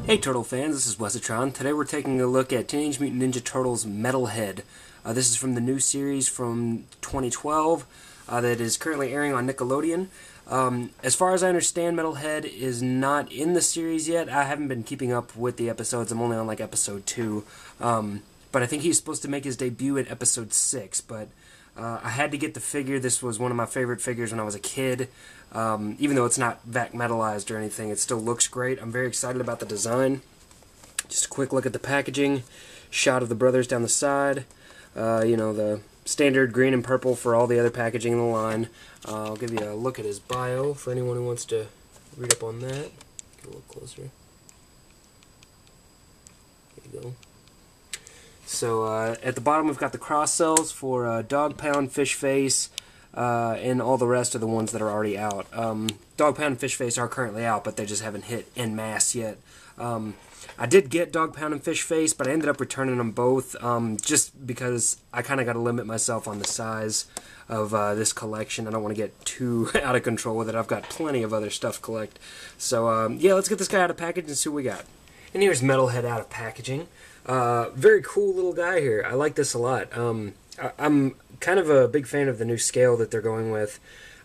Hey Turtle fans, this is Wesatron. Today we're taking a look at Teenage Mutant Ninja Turtles Metalhead. This is from the new series from 2012 that is currently airing on Nickelodeon. As far as I understand, Metalhead is not in the series yet. I haven't been keeping up with the episodes. I'm only on like episode 2. But I think he's supposed to make his debut at episode 6, but I had to get the figure. This was one of my favorite figures when I was a kid. Even though it's not vac metallized or anything, it still looks great. I'm very excited about the design. Just a quick look at the packaging. Shot of the brothers down the side. The standard green and purple for all the other packaging in the line. I'll give you a look at his bio for anyone who wants to read up on that. Get a little closer. There you go. So at the bottom we've got the cross cells for Dog Pound, Fish Face, and all the rest of the ones that are already out. Dog Pound and Fish Face are currently out, but they just haven't hit en masse yet. I did get Dog Pound and Fish Face, but I ended up returning them both just because I kind of got to limit myself on the size of this collection. I don't want to get too out of control with it. I've got plenty of other stuff to collect. So yeah, let's get this guy out of package and see what we got. And here's Metalhead out of packaging. Very cool little guy here. I like this a lot. I'm kind of a big fan of the new scale that they're going with.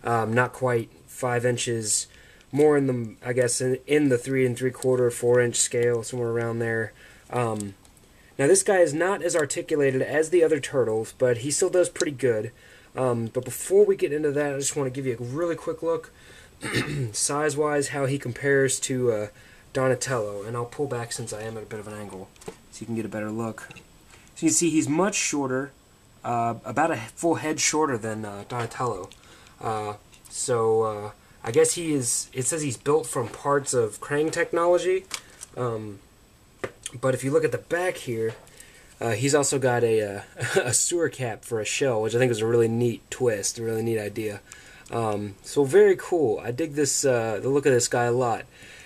Not quite 5 inches, more in the, I guess, in the 3 3/4, 4-inch scale, somewhere around there. Now this guy is not as articulated as the other turtles, but he still does pretty good. But before we get into that, I just want to give you a really quick look, size-wise, how he compares to Donatello. And I'll pull back since I am at a bit of an angle, so you can get a better look. So you can see he's much shorter, about a full head shorter than Donatello. I guess he is, it says he's built from parts of Krang technology, but if you look at the back here, he's also got a sewer cap for a shell, which I think is a really neat twist, a really neat idea. So very cool. I dig this, the look of this guy a lot.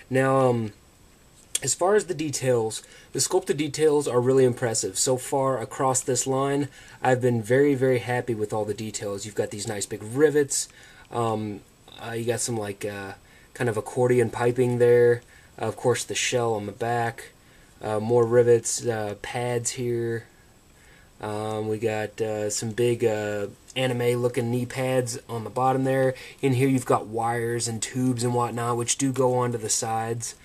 Now, as far as the details, the sculpted details are really impressive. So far across this line, I've been very, very happy with all the details. You've got these nice big rivets. You got some like kind of accordion piping there. Of course, the shell on the back. More rivets, pads here. We got some big anime-looking knee pads on the bottom there. In here, you've got wires and tubes and whatnot, which do go onto the sides.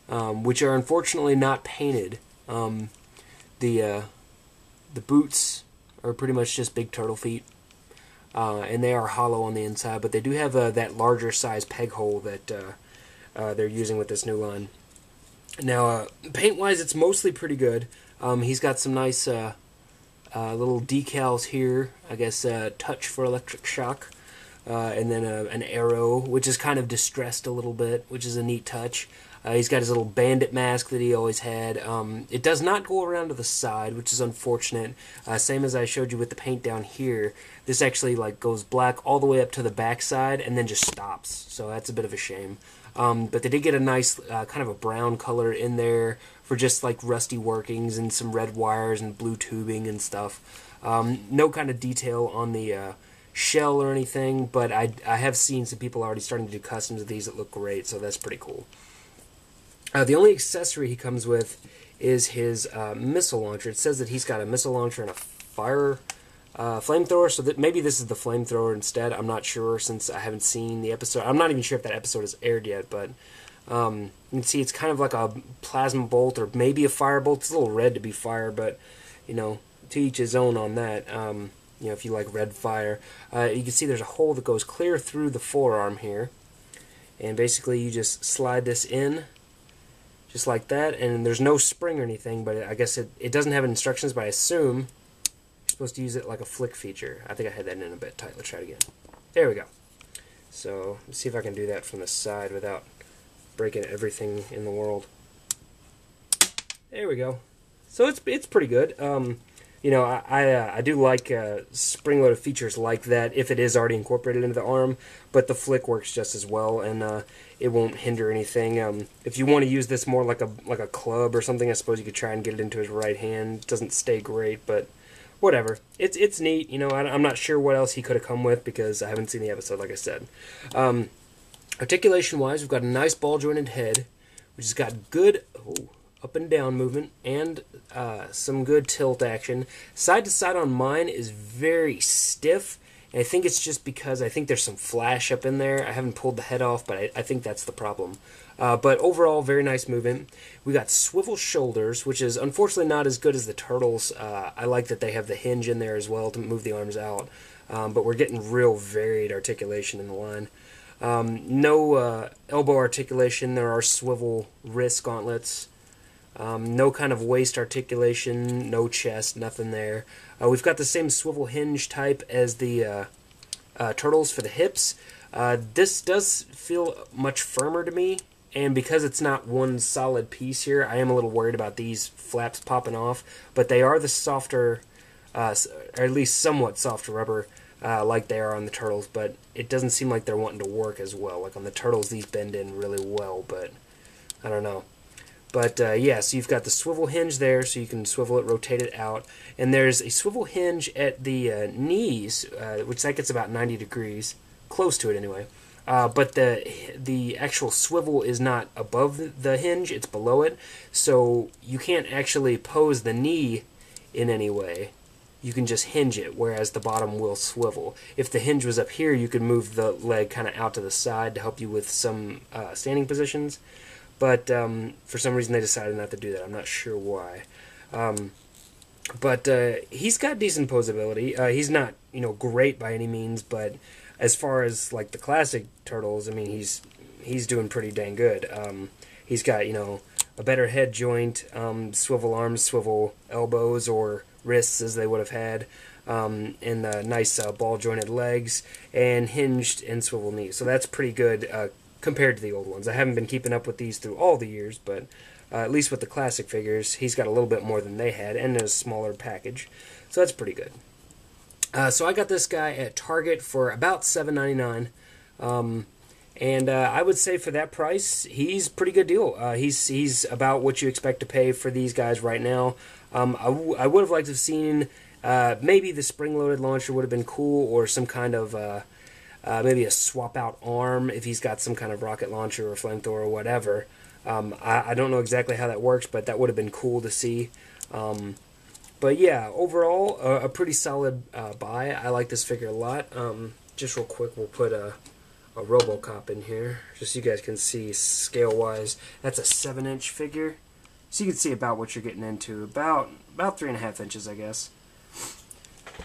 Which are unfortunately not painted. The boots are pretty much just big turtle feet, and they are hollow on the inside, but they do have that larger size peg hole that they're using with this new line. Now, paint-wise, it's mostly pretty good. He's got some nice little decals here, I guess touch for electric shock, and then an arrow, which is kind of distressed a little bit, which is a neat touch. He's got his little bandit mask that he always had. It does not go around to the side, which is unfortunate. Same as I showed you with the paint down here. This actually like goes black all the way up to the back side and then just stops. So that's a bit of a shame. But they did get a nice kind of a brown color in there for just like rusty workings and some red wires and blue tubing and stuff. No kind of detail on the shell or anything, but I have seen some people already starting to do customs of these that look great, so that's pretty cool. The only accessory he comes with is his missile launcher. It says that he's got a missile launcher and a flamethrower, so that maybe this is the flamethrower instead. I'm not sure since I haven't seen the episode. I'm not even sure if that episode has aired yet, but you can see it's kind of like a plasma bolt or maybe a fire bolt. It's a little red to be fire, but to each his own on that. If you like red fire. You can see there's a hole that goes clear through the forearm here, and basically you just slide this in just like that, and there's no spring or anything, but I guess it doesn't have instructions, but I assume you're supposed to use it like a flick feature. I think I had that in a bit tight. Let's try it again. There we go. So let's see if I can do that from the side without breaking everything in the world. There we go. So it's pretty good. I do like spring-loaded features like that if it is already incorporated into the arm, but the flick works just as well, and it won't hinder anything. If you want to use this more like a club or something, I suppose you could try and get it into his right hand. It doesn't stay great, but whatever. It's neat. I'm not sure what else he could have come with because I haven't seen the episode, like I said. Articulation-wise, we've got a nice ball-jointed head which has got good up and down movement and some good tilt action. Side to side on mine is very stiff, and I think it's just because I think there's some flash up in there. I haven't pulled the head off, but I think that's the problem. But overall, very nice movement. We got swivel shoulders, which is unfortunately not as good as the Turtles. I like that they have the hinge in there as well to move the arms out. But we're getting real varied articulation in the line. No elbow articulation. There are swivel wrist gauntlets. No kind of waist articulation, no chest, nothing there. We've got the same swivel hinge type as the Turtles for the hips. This does feel much firmer to me, and because it's not one solid piece here, I am a little worried about these flaps popping off, but they are the softer, or at least somewhat softer rubber, like they are on the Turtles, but it doesn't seem like they're wanting to work as well. Like on the Turtles, these bend in really well, but I don't know. But yeah, so you've got the swivel hinge there, so you can swivel it, rotate it out. And there's a swivel hinge at the knees, which that gets about 90 degrees, close to it anyway. But the actual swivel is not above the hinge, it's below it. So you can't actually pose the knee in any way. You can just hinge it, whereas the bottom will swivel. If the hinge was up here, you could move the leg kind of out to the side to help you with some standing positions. But for some reason they decided not to do that. I'm not sure why. But he's got decent posability. He's not, great by any means, but as far as like the classic Turtles, I mean, he's doing pretty dang good. He's got, a better head joint, swivel arms, swivel elbows or wrists as they would have had, and nice ball jointed legs, and hinged and swivel knees. So that's pretty good compared to the old ones. I haven't been keeping up with these through all the years, but at least with the classic figures, he's got a little bit more than they had, and a smaller package. So that's pretty good. So I got this guy at Target for about $7.99, and I would say for that price, he's a pretty good deal. He's about what you expect to pay for these guys right now. I would have liked to have seen maybe the spring-loaded launcher would have been cool, or some kind of maybe a swap-out arm if he's got some kind of rocket launcher or flamethrower or whatever. I don't know exactly how that works, but that would have been cool to see. But yeah, overall, a pretty solid buy. I like this figure a lot. Just real quick, we'll put a RoboCop in here, just so you guys can see scale-wise. That's a 7-inch figure, so you can see about what you're getting into. About 3.5 inches, I guess.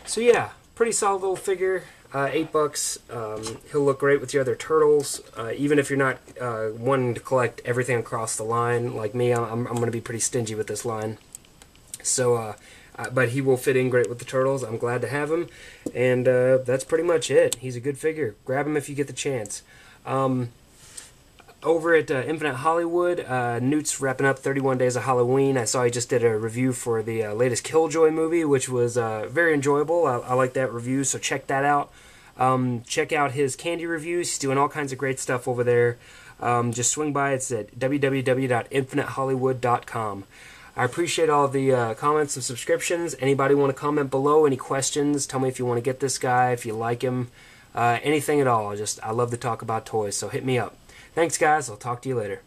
So yeah, pretty solid little figure. $8. He'll look great with your other Turtles. Even if you're not wanting to collect everything across the line, like me, I'm going to be pretty stingy with this line. So, but he will fit in great with the Turtles. I'm glad to have him. And that's pretty much it. He's a good figure. Grab him if you get the chance. Over at Infinite Hollywood, Newt's wrapping up 31 Days of Halloween. I saw he just did a review for the latest Killjoy movie, which was very enjoyable. I like that review, so check that out. Check out his candy reviews. He's doing all kinds of great stuff over there. Just swing by. It's at www.infinitehollywood.com. I appreciate all the comments and subscriptions. Anybody want to comment below? Any questions? Tell me if you want to get this guy, if you like him, anything at all. I love to talk about toys, so hit me up. Thanks, guys. I'll talk to you later.